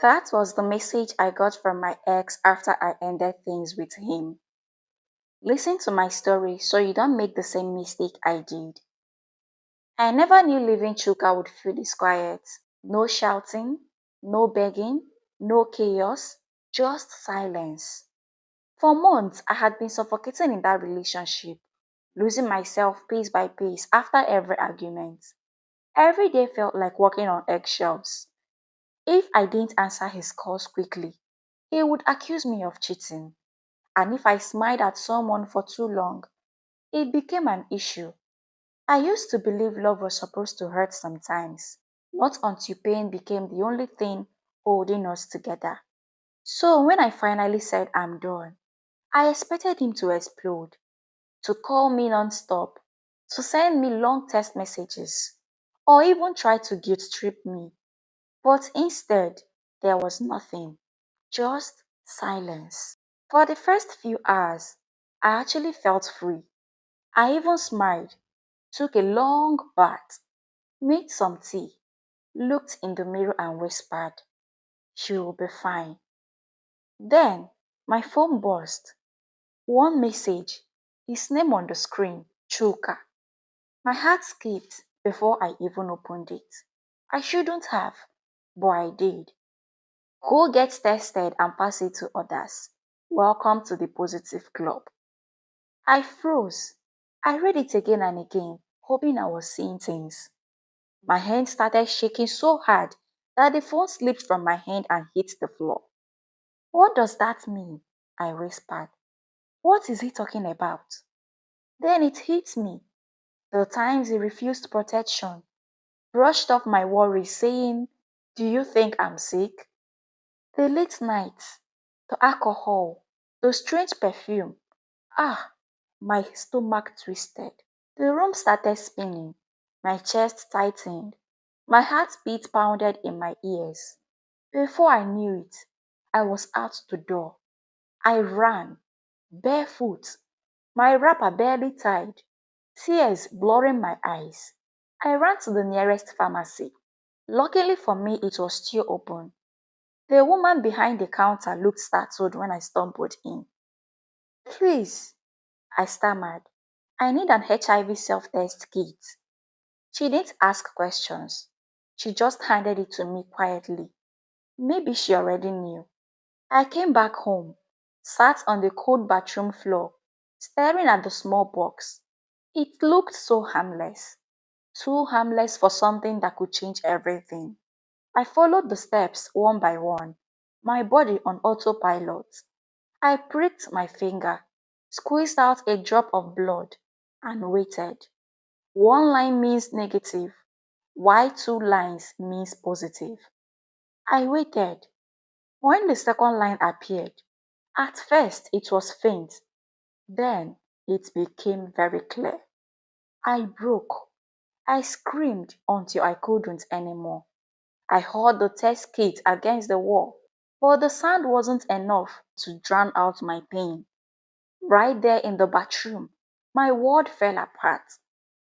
That was the message I got from my ex after I ended things with him. Listen to my story so you don't make the same mistake I did. I never knew leaving Chuka would feel this quiet. No shouting, no begging, no chaos, just silence. For months, I had been suffocating in that relationship, losing myself piece by piece after every argument. Every day felt like walking on eggshells. If I didn't answer his calls quickly, he would accuse me of cheating. And if I smiled at someone for too long, it became an issue. I used to believe love was supposed to hurt sometimes, not until pain became the only thing holding us together. So when I finally said I'm done, I expected him to explode, to call me nonstop, to send me long text messages, or even try to guilt trip me. But instead, there was nothing, just silence. For the first few hours, I actually felt free. I even smiled, took a long bath, made some tea, looked in the mirror and whispered, "She will be fine." Then my phone buzzed. One message, his name on the screen, Chuka. My heart skipped before I even opened it. I shouldn't have, but I did. Go get tested and pass it to others. Welcome to the positive club. I froze. I read it again and again, hoping I was seeing things. My hand started shaking so hard that the phone slipped from my hand and hit the floor. What does that mean? I whispered. What is he talking about? Then it hit me. The times he refused protection, brushed off my worries, saying, "Do you think I'm sick?" The late nights, the alcohol, the strange perfume. Ah, my stomach twisted. The room started spinning. My chest tightened. My heartbeat pounded in my ears. Before I knew it, I was out the door. I ran, barefoot, my wrapper barely tied, tears blurring my eyes. I ran to the nearest pharmacy. Luckily for me, it was still open. The woman behind the counter looked startled when I stumbled in. "Please," I stammered, "I need an HIV self-test kit." She didn't ask questions. She just handed it to me quietly. Maybe she already knew. I came back home, sat on the cold bathroom floor, staring at the small box. It looked so harmless, too harmless for something that could change everything. I followed the steps one by one, my body on autopilot. I pricked my finger, squeezed out a drop of blood, and waited. One line means negative, while two lines means positive. I waited. When the second line appeared, at first it was faint, then it became very clear. I broke. I screamed until I couldn't anymore. I heard the test kit against the wall, but the sound wasn't enough to drown out my pain. Right there in the bathroom, my world fell apart.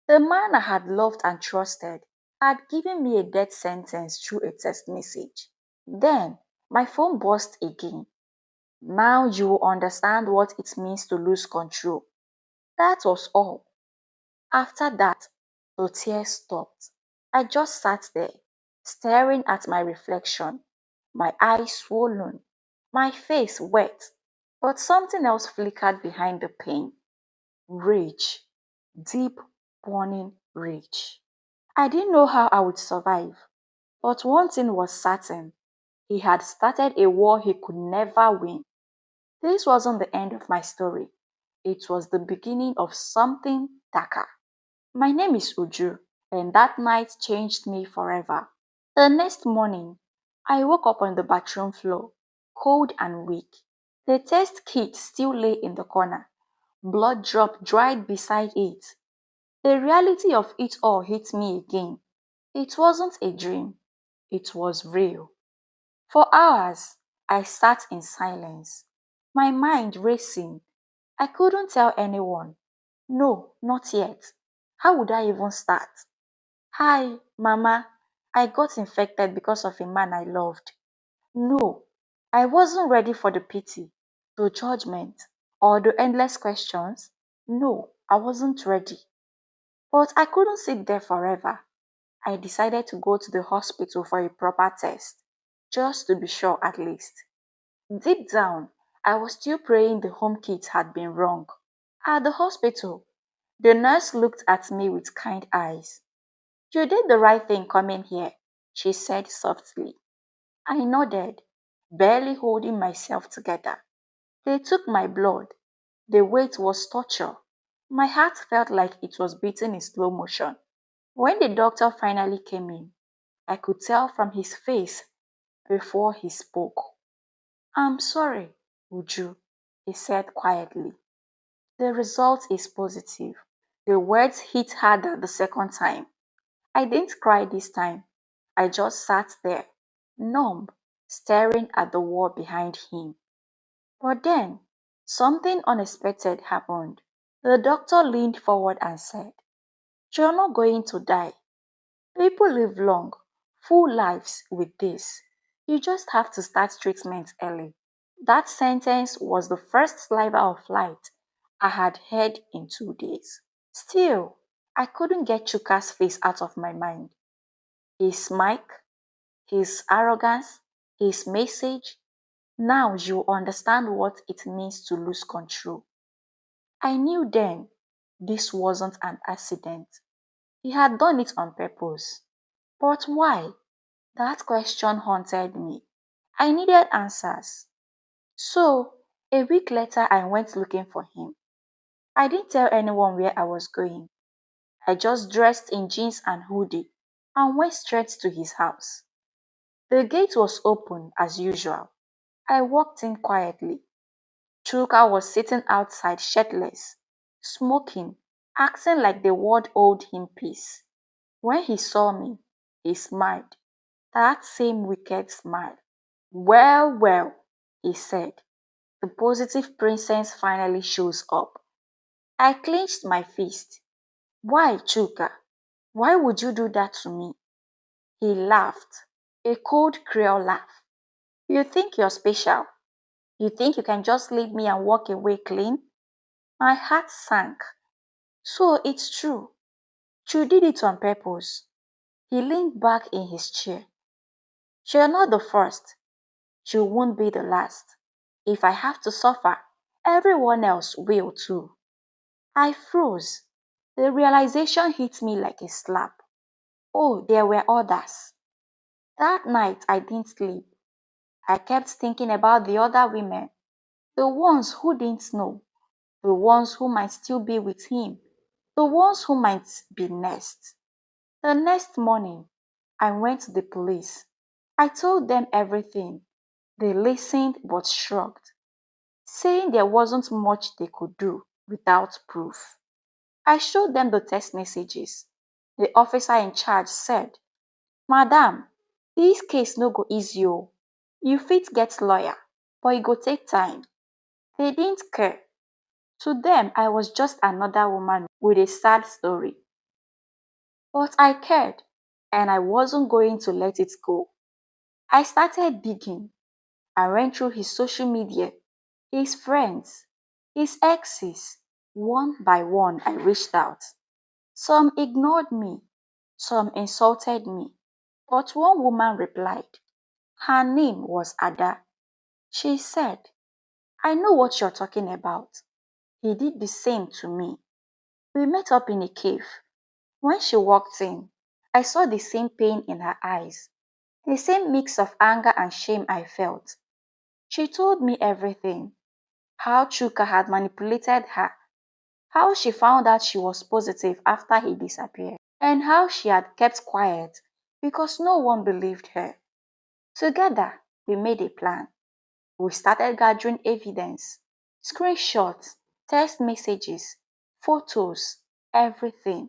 The man I had loved and trusted had given me a death sentence through a text message. Then my phone buzzed again. "Now you will understand what it means to lose control." That was all. After that, the tears stopped. I just sat there, staring at my reflection, my eyes swollen, my face wet. But something else flickered behind the pain. Rage. Deep, burning rage. I didn't know how I would survive, but one thing was certain. He had started a war he could never win. This wasn't the end of my story. It was the beginning of something darker. My name is Uju, and that night changed me forever. The next morning, I woke up on the bathroom floor, cold and weak. The test kit still lay in the corner, blood drop dried beside it. The reality of it all hit me again. It wasn't a dream, it was real. For hours, I sat in silence, my mind racing. I couldn't tell anyone. No, not yet. How would I even start? "Hi, Mama. I got infected because of a man I loved." No, I wasn't ready for the pity, the judgment, or the endless questions. No, I wasn't ready. But I couldn't sit there forever. I decided to go to the hospital for a proper test, just to be sure at least. Deep down, I was still praying the home kit had been wrong. At the hospital, the nurse looked at me with kind eyes. You did the right thing coming here, she said softly. I nodded, barely holding myself together. They took my blood. The weight was torture. My heart felt like it was beating in slow motion. When the doctor finally came in, I could tell from his face before he spoke. I'm sorry, Uju, he said quietly. The result is positive. The words hit harder the second time. I didn't cry this time. I just sat there, numb, staring at the wall behind him. But then, something unexpected happened. The doctor leaned forward and said, You're not going to die. People live long, full lives with this. You just have to start treatment early. That sentence was the first sliver of light I had heard in 2 days. Still, I couldn't get Chuka's face out of my mind. His mic, his arrogance, his message. Now you understand what it means to lose control. I knew then this wasn't an accident. He had done it on purpose. But why? That question haunted me. I needed answers. So, a week later, I went looking for him. I didn't tell anyone where I was going. I just dressed in jeans and hoodie and went straight to his house. The gate was open as usual. I walked in quietly. Chuka was sitting outside shirtless, smoking, acting like the world owed him peace. When he saw me, he smiled. That same wicked smile. Well, well, he said. The positive princess finally shows up. I clenched my fist. Why, Chuka? Why would you do that to me? He laughed. A cold Creole laugh. You think you're special? You think you can just leave me and walk away clean? My heart sank. So it's true. You did it on purpose. He leaned back in his chair. You're not the first. You won't be the last. If I have to suffer, everyone else will too. I froze. The realization hit me like a slap. Oh, there were others. That night I didn't sleep. I kept thinking about the other women, the ones who didn't know, the ones who might still be with him, the ones who might be next. The next morning, I went to the police. I told them everything. They listened but shrugged, saying there wasn't much they could do without proof. I showed them the text messages. The officer in charge said, Madam, this case no go easy o. You fit get lawyer, but e go take time. They didn't care. To them, I was just another woman with a sad story. But I cared, and I wasn't going to let it go. I started digging. I went through his social media, his friends, his exes. One by one, I reached out. Some ignored me, some insulted me, but one woman replied. Her name was Ada. She said, I know what you're talking about. He did the same to me. We met up in a cave. When she walked in, I saw the same pain in her eyes, the same mix of anger and shame I felt. She told me everything, how Chuka had manipulated her, how she found out she was positive after he disappeared, and how she had kept quiet because no one believed her. Together, we made a plan. We started gathering evidence, screenshots, text messages, photos, everything.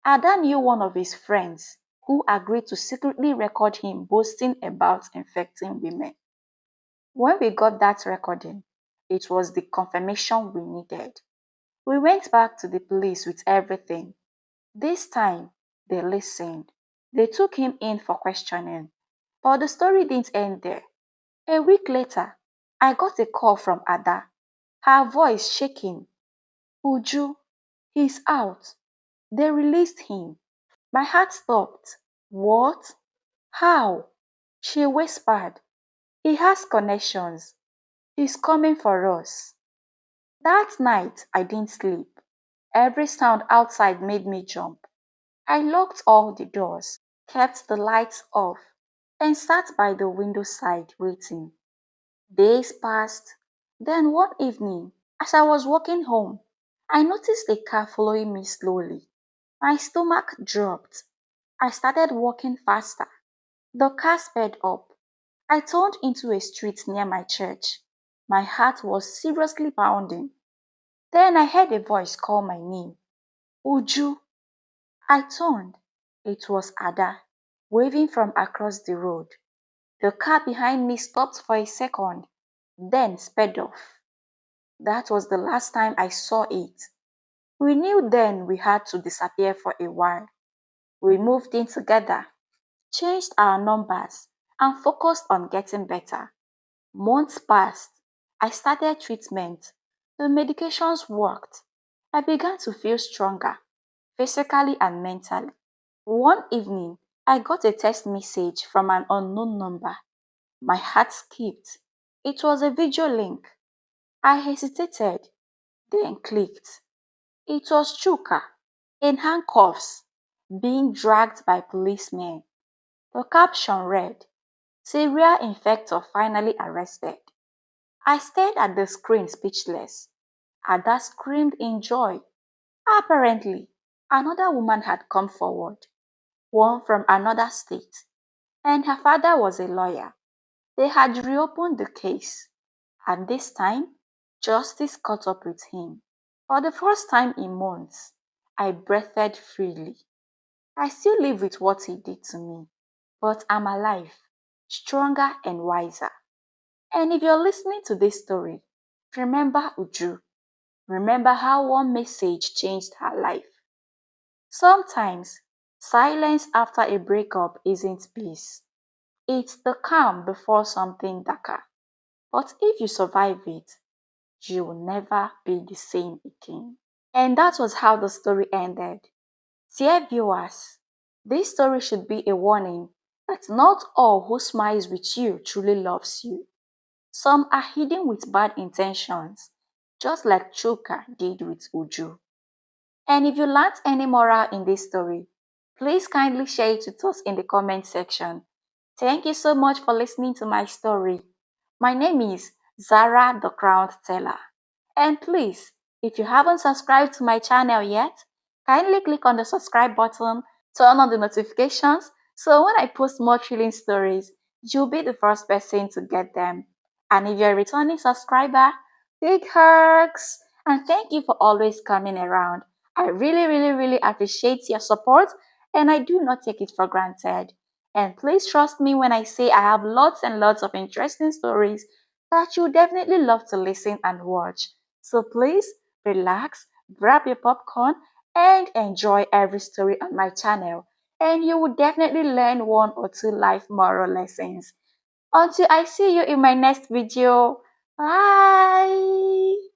Ada knew one of his friends who agreed to secretly record him boasting about infecting women. When we got that recording, it was the confirmation we needed. We went back to the police with everything. This time, they listened. They took him in for questioning. But the story didn't end there. A week later, I got a call from Ada, her voice shaking. Uju, he's out. They released him. My heart stopped. What? How? She whispered. He has connections. He's coming for us. That night, I didn't sleep. Every sound outside made me jump. I locked all the doors, kept the lights off, and sat by the window side waiting. Days passed. Then one evening, as I was walking home, I noticed a car following me slowly. My stomach dropped. I started walking faster. The car sped up. I turned into a street near my church. My heart was seriously pounding. Then I heard a voice call my name. Uju. I turned. It was Ada, waving from across the road. The car behind me stopped for a second, then sped off. That was the last time I saw it. We knew then we had to disappear for a while. We moved in together, changed our numbers, and focused on getting better. Months passed. I started treatment. The medications worked. I began to feel stronger, physically and mentally. One evening, I got a text message from an unknown number. My heart skipped. It was a video link. I hesitated, then clicked. It was Chuka, in handcuffs, being dragged by policemen. The caption read, Serial infector finally arrested. I stared at the screen speechless. Ada screamed in joy. Apparently, another woman had come forward, one from another state, and her father was a lawyer. They had reopened the case, and this time, justice caught up with him. For the first time in months, I breathed freely. I still live with what he did to me, but I'm alive, stronger and wiser. And if you're listening to this story, remember Uju. Remember how one message changed her life. Sometimes, silence after a breakup isn't peace. It's the calm before something darker. But if you survive it, you will never be the same again. And that was how the story ended. Dear viewers, this story should be a warning that not all who smiles with you truly loves you. Some are hidden with bad intentions, just like Chuka did with Uju. And if you learned any moral in this story, please kindly share it with us in the comment section. Thank you so much for listening to my story. My name is Zara the Crown Teller. And please, if you haven't subscribed to my channel yet, kindly click on the subscribe button, turn on the notifications, so when I post more thrilling stories, you'll be the first person to get them. And if you're a returning subscriber, big hugs! And thank you for always coming around. I really, really, really appreciate your support, and I do not take it for granted. And please trust me when I say I have lots and lots of interesting stories that you definitely love to listen and watch. So please relax, grab your popcorn, and enjoy every story on my channel. And you will definitely learn one or two life moral lessons. Until I see you in my next video, bye!